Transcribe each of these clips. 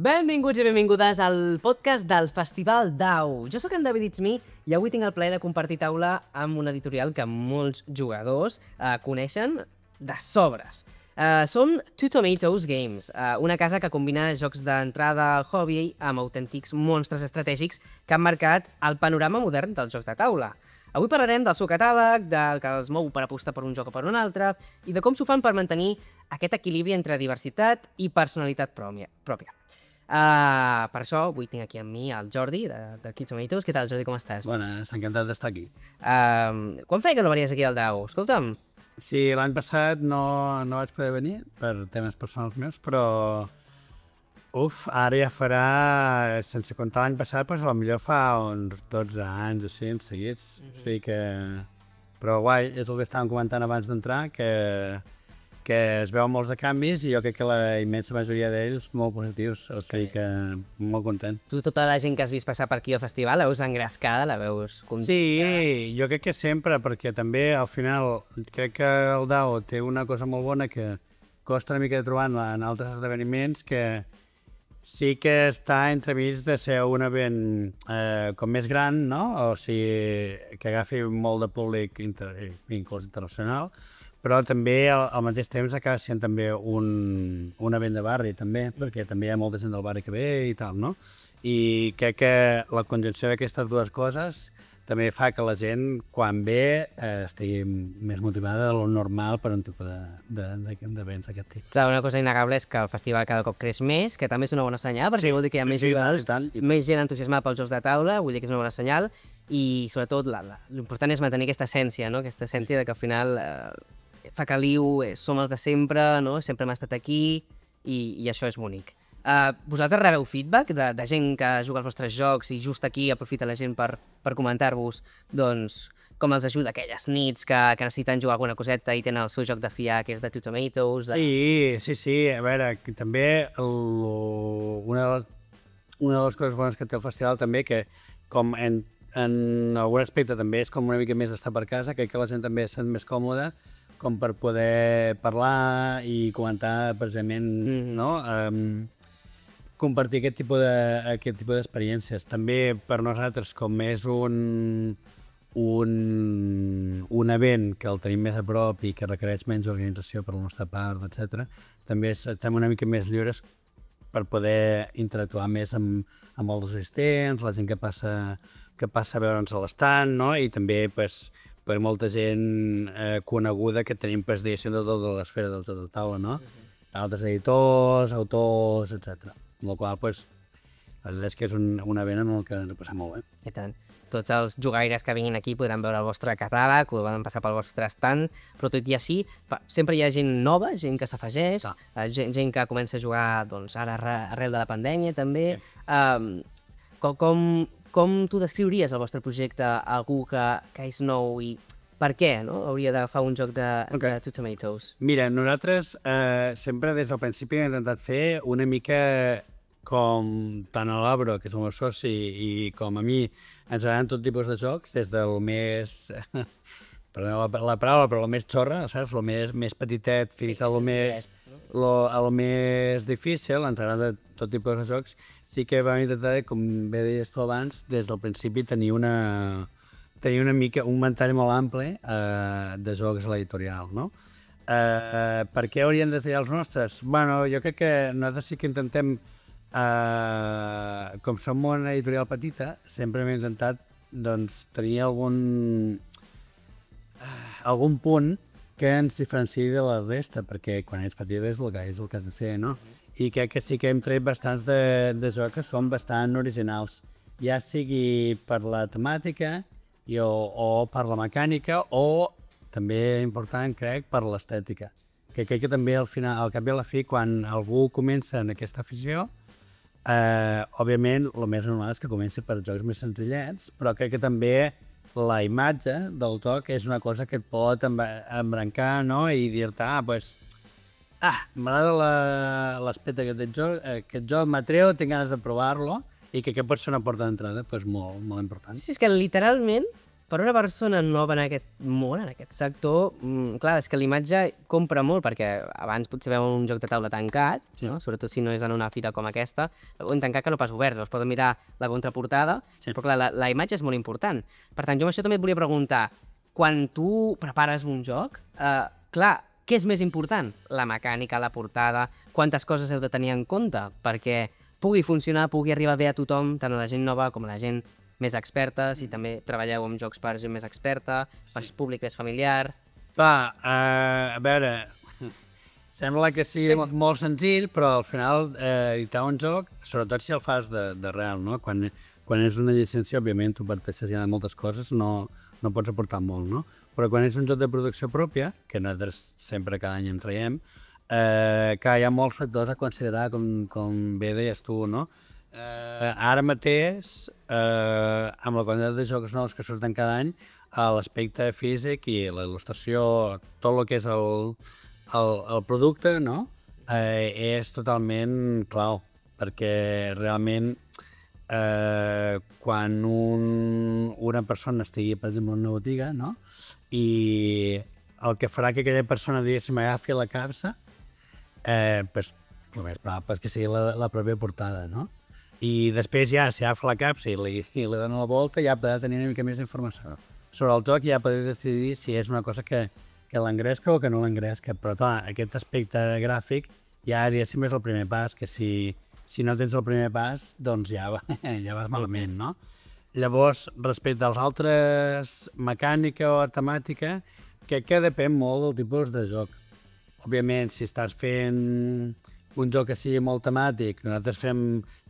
Benvinguts i benvingudes al podcast del Festival DAO. Jo sóc en David Itzmi i avui tinc el plaer de compartir taula amb una editorial que molts jugadors coneixen de sobres. Som Two Tomatoes Games, una casa que combina jocs d'entrada al hobby amb autèntics monstres estratègics que han marcat el panorama modern dels jocs de taula. Avui parlarem del seu catàleg, del que els mou per apostar per un joc o per un altre i de com s'ho fan per mantenir aquest equilibri entre diversitat i personalitat pròpia. Per això avui tinc aquí amb mi el Jordi de Two Tomatoes. Què tal, Jordi, com estàs? Bones, encantat d'estar aquí. Quan feia que no venies aquí al DAO? Escolta'm. Sí, l'any passat no vaig poder venir per temes personals meus, però ara ja farà, sense comptar l'any passat, doncs potser fa uns 12 anys o així, seguits. O sigui que... Però guai, és el que estàvem comentant abans d'entrar, que es veuen molts de canvis i jo crec que la immensa majoria d'ells molt positius, o sigui que molt content. Tu, tota la gent que has vist passar per aquí al festival, la veus engrescada, la veus... Sí, jo crec que sempre, perquè també al final crec que el DAO té una cosa molt bona que costa una mica de trobar en altres esdeveniments, que sí que està entremig de ser un event com més gran, no? O sigui, que agafi molt de públic inclús internacional, però també al mateix temps acaba sent també un event de barri, també, perquè també hi ha molta gent del barri que ve i tal, no? I crec que la conjunció d'aquestes dues coses també fa que la gent, quan ve, estigui més motivada de lo normal per un tipus d'events d'aquest tipus. Clar, una cosa innegable és que el festival cada cop creix més, que també és una bona senyal, perquè vol dir que hi ha més jugadors, més gent entusiasmada pels jocs de taula, vull dir que és una bona senyal, i sobretot l'important és mantenir aquesta essència, no? Aquesta essència de que al final fa caliu, som els de sempre, no? Sempre hem estat aquí, i això és bonic. Vosaltres rebeu feedback de gent que juga als vostres jocs i just aquí aprofita la gent per comentar-vos doncs, com els ajuda aquelles nits que necessiten jugar alguna coseta i tenen el seu joc de fiar, que és de Two Tomatoes? Sí, a veure, també una de les coses bones que té el festival també, que com en algun aspecte també és com una mica més estar per casa, crec que la gent també es sent més còmoda com per poder parlar i comentar precisament, no? Compartir aquest tipus d'experiències. També per nosaltres, com és un event que el tenim més a prop i que requereix menys organització per la nostra part, etc., també estem una mica més lliures per poder interactuar més amb els assistents, la gent que passa a veure'ns a l'estand, no? I també per molta gent coneguda que tenim diguéssim de tota l'esfera del joc de taula, no? Altres editors, autors, etc. Amb la qual cosa, la veritat és que és un event en el que ens ho passem molt bé. I tant. Tots els jugaires que vinguin aquí podran veure el vostre catàleg, ho poden passar pel vostre stand, però tot i així, sempre hi ha gent nova, gent que s'afegeix, gent que comença a jugar doncs, ara arrel de la pandèmia també. Com tu descriuries el vostre projecte a algú que és nou i per què hauria d'agafar un joc de Two Tomatoes? Mira, nosaltres sempre des del principi hem intentat fer una mica com tant a l'Abro, que és el meu soci, i com a mi, ens agraden tot tipus de jocs, des del més, perdoneu la paraula, però el més xorra, saps? El més petitet fins al més difícil, ens agrada tot tipus de jocs. Sí que vam intentar, com bé deies tu abans, des del principi tenir una mica un ventall molt ample de jocs a l'editorial, no? Per què hauríem de triar els nostres? Bueno, jo crec que nosaltres sí que intentem, com som una editorial petita, sempre hem intentat tenir algun punt que ens diferenciï de la resta, perquè quan ets petit és el que has de ser, no? I crec que sí que hem tret bastants de jocs que són bastant originals, ja sigui per la temàtica o per la mecànica o, també important, crec, per l'estètica. Que crec que també al cap i a la fi, quan algú comença en aquesta afició, òbviament el més normal és que comenci per jocs més senzillets, però crec que també la imatge del joc és una cosa que et pot embrancar, no? I dir-te, m'agrada l'aspecte d'aquest joc, m'atreu, tinc ganes de provar-lo, i que pot ser una porta d'entrada molt, molt important. Sí, és que literalment per una persona nova en aquest món, en aquest sector, clar, és que l'imatge compra molt, perquè abans potser veuen un joc de taula tancat, no? Sobretot si no és en una fira com aquesta, un tancat que no pas obert, es poden mirar la contraportada, però clar, la imatge és molt important. Per tant, jo amb això també et volia preguntar, quan tu prepares un joc, clar, què és més important? La mecànica, la portada, quantes coses heu de tenir en compte perquè pugui funcionar, pugui arribar bé a tothom, tant a la gent nova com a la gent més experta, si també treballeu amb jocs per gent més experta, per públic més familiar... Va, a veure, sembla que sigui molt senzill, però al final editar un joc, sobretot si el fas d'arrel, no? Quan és una llicència, òbviament, tu parteixes ja de moltes coses, no pots aportar molt, no? Però quan és un joc de producció pròpia, que nosaltres sempre cada any en traiem, que hi ha molts factors a considerar, com bé deies tu, no? Ara mateix, amb la quantitat de jocs nous que surten cada any, l'aspecte físic i la il·lustració, tot el que és el producte, no? És totalment clau, perquè realment quan una persona estigui, per exemple, en una botiga, no? I el que farà que aquella persona, diguéssim, agafi la capsa, pues, el més probable és que sigui la pròpia portada, no? I després ja, si agafa la capsa i li dona la volta, ja podrà tenir una mica més d'informació sobre el joc i ja podrà decidir si és una cosa que l'engresca o que no l'engresca. Però clar, aquest aspecte gràfic ja, diguéssim, és el primer pas, que si no tens el primer pas, doncs ja vas malament, no? Llavors, respecte als altres, mecànica o temàtica, crec que depèn molt del tipus de joc. Òbviament, si estàs fent un joc que sigui molt temàtic, nosaltres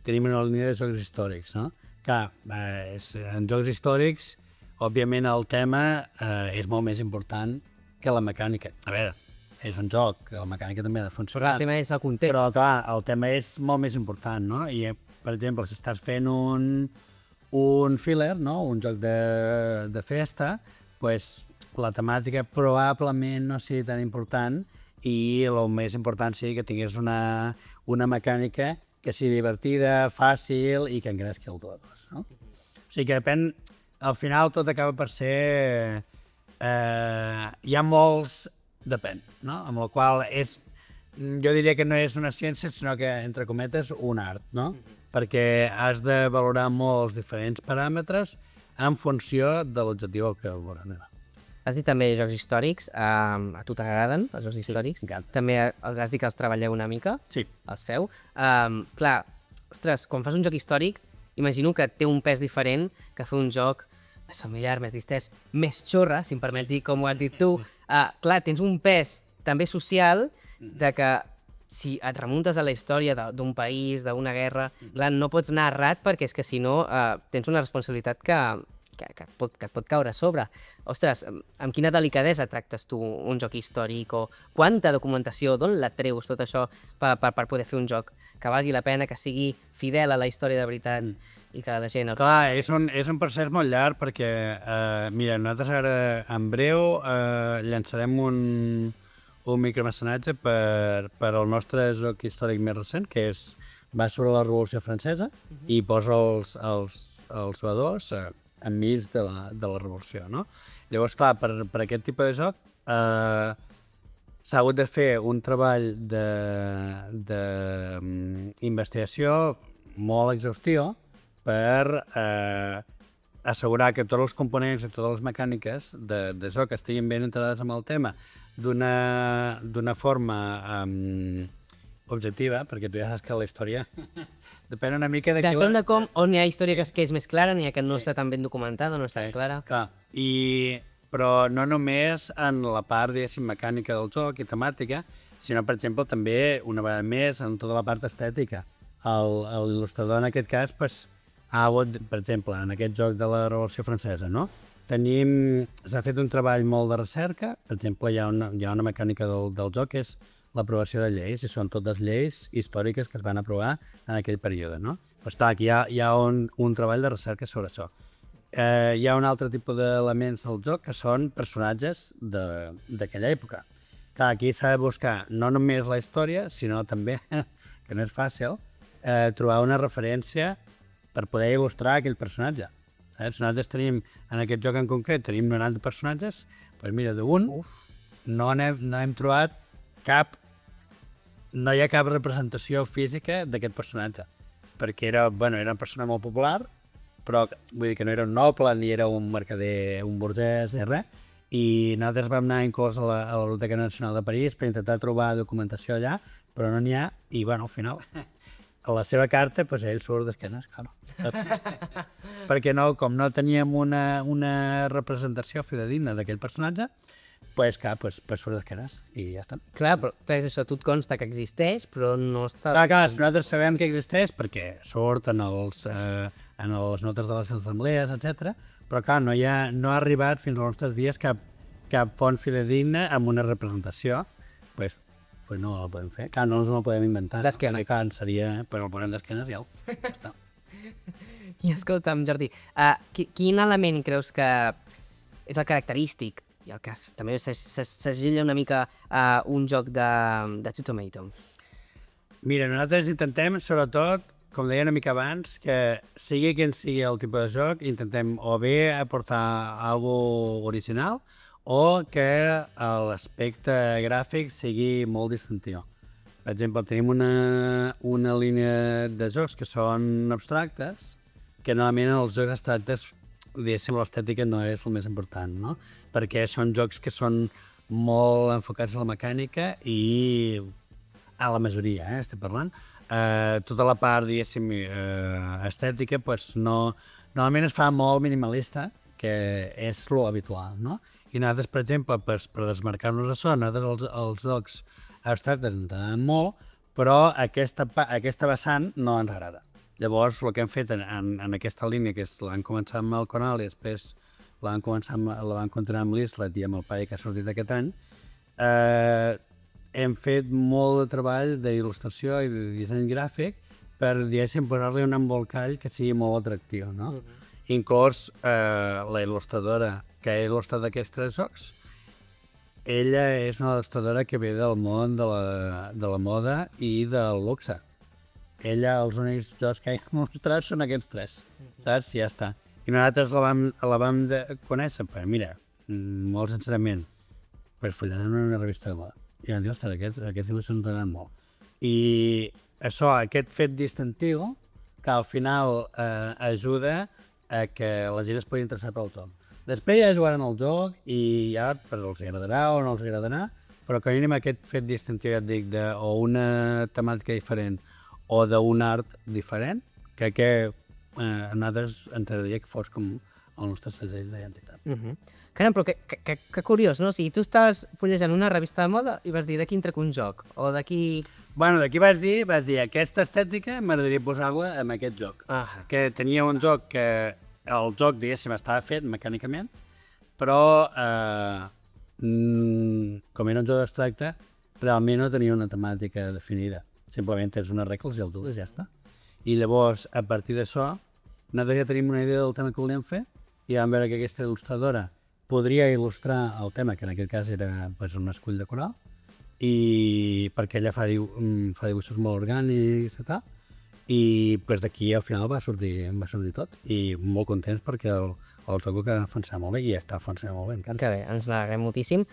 tenim una línia de jocs històrics, no? Clar, en jocs històrics, òbviament el tema és molt més important que la mecànica. A veure, és un joc, la mecànica també ha de funcionar. Però el tema és el context. Però clar, el tema és molt més important, no? I, per exemple, si estàs fent un filler, no? Un joc de festa, pues, la temàtica probablement no sigui tan important i el més important sigui que tingués una mecànica que sigui divertida, fàcil i que engresqui el dos, no? O sigui que depèn, al final tot acaba per ser... hi ha molts depèn, no? Amb la qual jo diria que no és una ciència, sinó que, entre cometes, un art, no? Perquè has de valorar molts diferents paràmetres en funció de l'objectiu al que volen anar. Has dit també jocs històrics, a tu t'agraden els jocs històrics? Sí, també els has dit que els treballeu una mica? Sí. Els feu? Clar, ostres, quan fas un joc històric, imagino que té un pes diferent que fer un joc més familiar, més distès, més xorra, si em permet dir com ho has dit tu. Clar, tens un pes també social de que si et remuntes a la història d'un país, d'una guerra, clar, no pots anar errat perquè és que si no tens una responsabilitat que et pot caure a sobre. Ostres, amb quina delicadesa tractes tu un joc històric o quanta documentació, d'on la treus tot això per poder fer un joc que valgui la pena, que sigui fidel a la història de veritat i que la gent... Clar, és un procés molt llarg perquè, mira, nosaltres ara en breu llançarem un micromecenatge per al nostre joc històric més recent, que va sobre la Revolució Francesa i posa els jugadors enmig de la Revolució, no? Llavors, clar, per aquest tipus de joc s'ha hagut de fer un treball d'investigació molt exhaustiu per assegurar que tots els components i totes les mecàniques de joc estiguin ben integrades amb el tema d'una forma objectiva, perquè tu ja saps que la història depèn una mica de... Depèn de com, on hi ha història que és més clara, n'hi ha que no està tan ben documentada, no està tan clara. Clar, però no només en la part, diguéssim, mecànica del joc i temàtica, sinó, per exemple, també, una vegada més, en tota la part estètica. L'il·lustrador, en aquest cas, ha hagut, per exemple, en aquest joc de la Revolució Francesa, no? S'ha fet un treball molt de recerca, per exemple, hi ha una mecànica del joc que és l'aprovació de lleis, i són totes lleis històriques que es van aprovar en aquell període, no? Doncs clar, aquí hi ha un treball de recerca sobre això. Hi ha un altre tipus d'elements del joc que són personatges d'aquella època. Clar, aquí s'ha de buscar no només la història, sinó també, que no és fàcil, trobar una referència per poder il·lustrar aquell personatge. Saps? Nosaltres tenim, en aquest joc en concret, tenim 90 personatges, doncs mira, d'un no hem trobat cap, no hi ha cap representació física d'aquest personatge, perquè era una persona molt popular, però vull dir que no era un noble, ni era un mercader, un burgès, ni res, i nosaltres vam anar inclús a la Biblioteca Nacional de París per intentar trobar documentació allà, però no n'hi ha, i al final, a la seva carta, ell surt d'esquenes, claro. Perquè com no teníem una representació fidedigna d'aquell personatge, surt d'esquenes i ja està. Clar, però és això, tu et consta que existeix, però no està... Clar, nosaltres sabem que existeix perquè surt en les notes de les assemblees, etc. Però clar, no ha arribat fins als nostres dies cap font fidedigna amb una representació. Pues no la podem fer. Clar, no ens la podem inventar. D'esquena. Clar, seria... Però el posem d'esquenes i ja està. I escolta'm, Jordi, quin element creus que és el característic i el que també s'agilla una mica un joc de Two Tomatoes? Mira, nosaltres intentem, sobretot, com deia una mica abans, que sigui quin sigui el tipus de joc, intentem o bé aportar alguna cosa original o que l'aspecte gràfic sigui molt distintiu. Per exemple, tenim una línia de jocs que són abstractes, que normalment en els jocs abstractes, diguéssim, l'estètica no és el més important, no? Perquè són jocs que són molt enfocats a la mecànica i a la majoria, estic parlant. Tota la part, diguéssim, estètica, normalment es fa molt minimalista, que és l'habitual, no? I nosaltres, per exemple, per desmarcar-nos això, nosaltres els jocs abstractes ens agraden molt, però aquesta vessant no ens agrada. Llavors, el que hem fet en aquesta línia, que l'han començat amb el Conal i després la van continuar amb l'Islet i amb el Pai que ha sortit aquest any, hem fet molt de treball d'il·lustració i de disseny gràfic per, diguéssim, posar-li un embolcall que sigui molt atractiu, no? Inclús la il·lustradora que ha il·lustrat aquests tres jocs, ella és una il·lustradora que ve del món de la moda i del luxe. Ella, els únics jocs que ha mostrat són aquests tres, saps? I ja està. I nosaltres la vam conèixer, molt sincerament, per follar en una revista de moda. I vam dir, ostres, aquests dibuixos ens agraden molt. I això, aquest fet distintiu, que al final ajuda a que la gent es pugui interessar pel joc. Després ja jugaran al joc i ja els agradarà o no els agradarà, però que a mínim aquest fet distintiu, ja et dic, o una temàtica diferent o d'un art diferent, crec que a nosaltres ens agradaria que fos com el nostre segell d'identitat. Caram, però que curiós, no? O sigui, tu estaves fullejant una revista de moda i vas dir d'aquí en trec un joc, o d'aquí... Bueno, d'aquí vas dir, aquesta estètica m'agradaria posar-la en aquest joc. Que tenia un joc que el joc, diguéssim, estava fet mecànicament, però com era un joc abstracte, realment no tenia una temàtica definida. Simplement tens unes regles i el dues, ja està. I llavors, a partir d'això, nosaltres ja tenim una idea del tema que volíem fer i vam veure que aquesta il·lustradora podria il·lustrar el tema, que en aquest cas era un escull de coral, i perquè ella fa dibuixos molt orgànics i tal, i d'aquí al final va sortir tot, i molt contents perquè el joc que va funcionar molt bé i està funcionant molt bé. Que bé, ens n'alegrem moltíssim.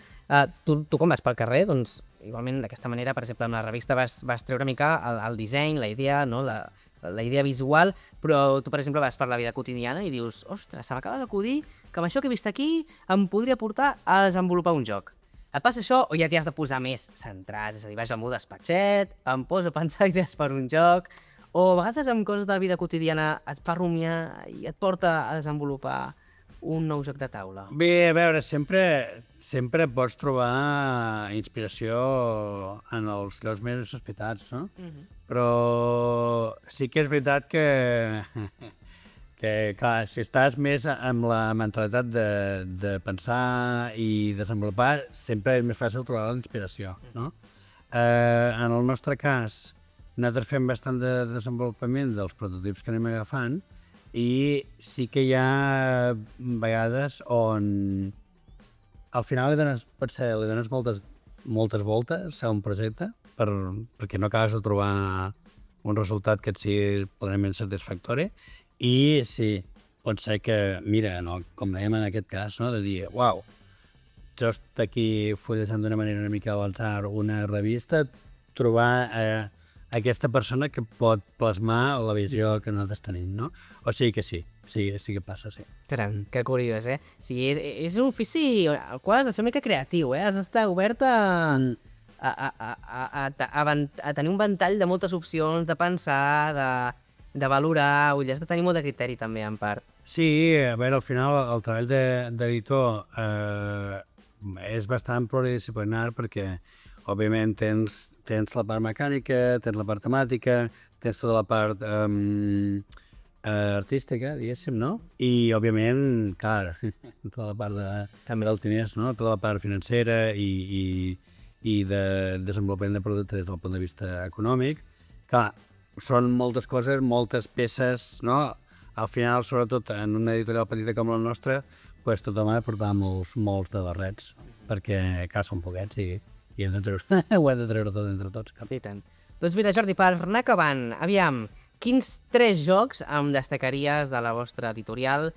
Tu quan vas pel carrer, doncs, igualment d'aquesta manera, per exemple, amb la revista vas treure una mica el disseny, la idea, no? La idea visual, però tu, per exemple, vas per la vida quotidiana i dius, ostres, se m'acaba d'acudir que amb això que he vist aquí em podria portar a desenvolupar un joc. Et passa això o ja t'hi has de posar més centrat? És a dir, vas al meu despatxet, em poso a pensar idees per un joc, o a vegades amb coses de la vida quotidiana et fa rumiar i et porta a desenvolupar un nou joc de taula? Bé, a veure, sempre pots trobar inspiració en els llocs més sospitats, no? Però sí que és veritat que clar, si estàs més amb la mentalitat de pensar i desenvolupar, sempre és més fàcil trobar la inspiració, no? En el nostre cas, nosaltres fem bastant de desenvolupament dels prototips que anem agafant i sí que hi ha vegades on al final li dones moltes voltes a un projecte perquè no acabes de trobar un resultat que et sigui plenament satisfactori i sí, pot ser que, mira, no, com dèiem en aquest cas, no, de dir, uau, jo estic aquí fullejant d'una manera una mica al atzar una revista, trobar aquesta persona que pot plasmar la visió que nosaltres tenim, no? O sigui que sí que passa, sí. Caram, que curiós, eh? O sigui, és un ofici al qual has de ser una mica creatiu, eh? Has d'estar obert a tenir un ventall de moltes opcions, de pensar, de valorar, has de tenir molt de criteri també, en part. Sí, a veure, al final el treball d'editor és bastant pluridisciplinar perquè, òbviament, tens la part mecànica, tens la part temàtica, tens tota la part artística, diguéssim, no? I, òbviament, clar, tota la part també del diners, no? Tota la part financera i de desenvolupament de producte des del punt de vista econòmic. Clar, són moltes coses, moltes peces, no? Al final, sobretot en una editorial petita com la nostra, pues, tothom ha de portar molts de barrets, perquè, clar, són poquets i hem de treure, ho hem de treure tot entre tots. I tant. Doncs mira, Jordi, per anar acabant, aviam, quins 3 jocs em destacaries de la vostra editorial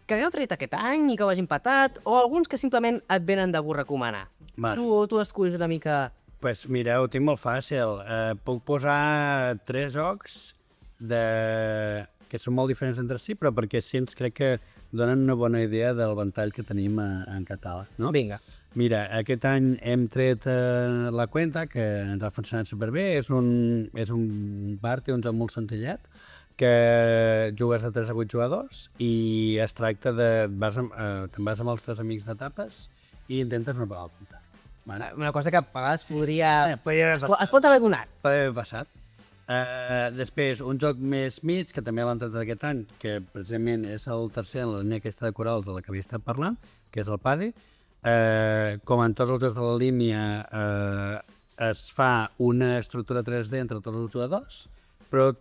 que hagueu tret aquest any i que ho hagin patat, o alguns que simplement et venen de gust recomanar? Vale. Tu esculls una mica... Pues mira, ho tinc molt fàcil. Puc posar 3 jocs que són molt diferents entre si, però perquè sí ens crec que donen una bona idea del ventall que tenim en catàleg, no? Vinga. Mira, aquest any hem tret la Cuenta, que ens ha funcionat superbé. És un party, un joc molt senzillet, que jugues de 3 a 8 jugadors i es tracta de... te'n vas amb els teus amics d'etapes i intentes no pagar el compte. Vale? Una cosa que a vegades podria... Es pot haver donat. Pot haver passat. Després, un joc més mig, que també l'han tret aquest any, que precisament és el tercer en la línia aquesta de corals de la que havia estat parlant, que és el Paddy. Com en tots els jocs de la línia, es fa una estructura 3D entre tots els jugadors, però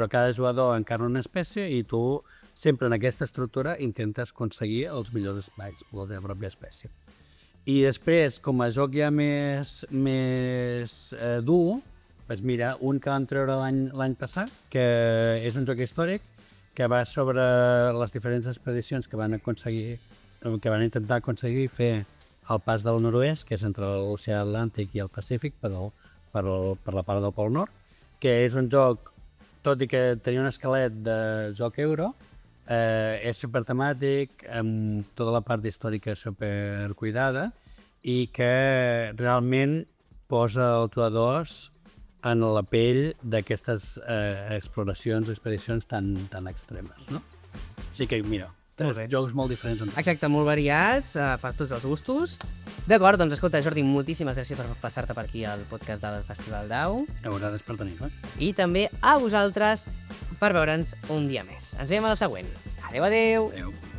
cada jugador encarna una espècie i tu sempre en aquesta estructura intentes aconseguir els millors espais per la teva pròpia espècie. I després, com a joc ja més dur, doncs mira, un que vam treure l'any passat, que és un joc històric, que va sobre les diferents expedicions que van intentar aconseguir fer el pas del nord-oest, que és entre l'oceà Atlàntic i el Pacífic, per la part del Pol Nord, que és un joc, tot i que tenia un esquelet de joc euro, és supertemàtic, amb tota la part històrica supercuidada i que realment posa els jugadors en la pell d'aquestes exploracions o expedicions tan extremes, no? Així que, mira, 3 jocs molt diferents. Exacte, molt variats, per tots els gustos. D'acord, doncs escolta, Jordi, moltíssimes gràcies per passar-te per aquí al podcast del Festival DAO. A vosaltres per tenir-me. I també a vosaltres per veure'ns un dia més. Ens veiem a la següent. Adéu, adéu! Adéu.